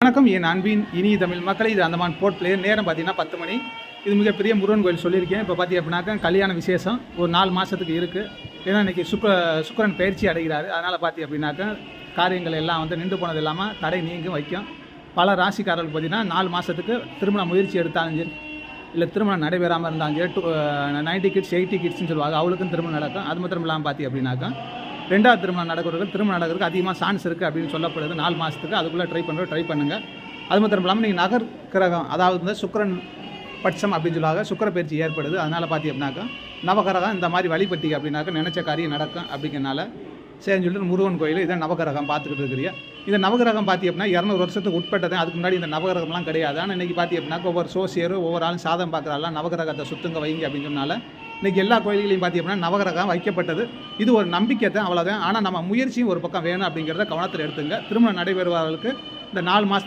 வணக்கம் என் அன்பின் இனிய தமிழ் மக்களை. இது அந்தமான் போர்ட் பிளேயர். நேரம் பார்த்தீங்கன்னா 10 மணி. இது மிகப்பெரிய முருகன் கோயில் சொல்லியிருக்கேன். இப்போ பார்த்தி அப்படின்னாக்கா கல்யாண விசேஷம் ஒரு 4 மாதத்துக்கு இருக்குது. ஏன்னா இன்றைக்கி சுக்கிரன் பயிற்சி அடைகிறாரு. அதனால் பார்த்தி அப்படின்னாக்கா காரியங்கள் எல்லாம் நின்று போனது இல்லாமல் தடை நீங்கும் வைக்கும். பல ராசிக்காரர்கள் பார்த்திங்கன்னா 4 மாதத்துக்கு திருமண முயற்சி எடுத்தாலும் சரி, இல்லை திருமணம் நடைபெறாமல் இருந்தாலும் சரி, 90 கிட்ஸ் 80 கிட்ஸ்ன்னு சொல்லுவாங்க, அவளுக்கும் திருமணம் நடக்கும். அது மாத்திரம் இல்லாமல் பார்த்தி அப்படின்னாக்கா 2வது திருமணம் நடக்கிறதுக்கு அதிகமாக சான்ஸ் இருக்குது அப்படின்னு சொல்லப்படுது. 4 மாதத்துக்கு அதுக்குள்ளே ட்ரை பண்ணுங்கள். அது மாத்திரம் இல்லாமல் நீங்கள் நகர் கிரகம், அதாவது சுக்கிரன் பட்சம் அப்படின்னு சொல்லுவாங்க, சுக்கிர பயிற்சி ஏற்படுது. அதனால் பார்த்தி அப்படின்னாக்கா நவகிரகம் இந்த மாதிரி வழிபட்டி அப்படின்னாக்கா நினச்ச காரியம் நடக்கும். அப்படிங்கிறனால சரின்னு சொல்லிட்டு முருகன் கோயில் இதை நவகிரகம் பார்த்துக்கிட்டு இருக்கிறீங்க. இந்த நவகிரகம் பார்த்தி அப்படின்னா 200 வருஷத்துக்கு உட்பட்டது. அதுக்கு முன்னாடி இந்த நவகிரகம்லாம் கிடையாது. ஆனால் இன்றைக்கி பார்த்தி அப்படின்னா ஒவ்வொரு சோசியரும் ஒவ்வொரு ஆளும் சாதம் பார்க்குறாலாம் நவகிரகத்தை சுத்துங்க வைங்க அப்படின்னு சொன்னால இன்றைக்கி எல்லா கோயில்களையும் பார்த்தி அப்படின்னா நவகிரகம் வைக்கப்பட்டது. இது ஒரு நம்பிக்கை தான், அவ்வளோதான். ஆனால் நம்ம முயற்சியும் ஒரு பக்கம் வேணும் அப்படிங்கிறத கவனத்தில் எடுத்துங்க. திருமணம் நடைபெறுவார்களுக்கு இந்த 4 மாதத்துக்கு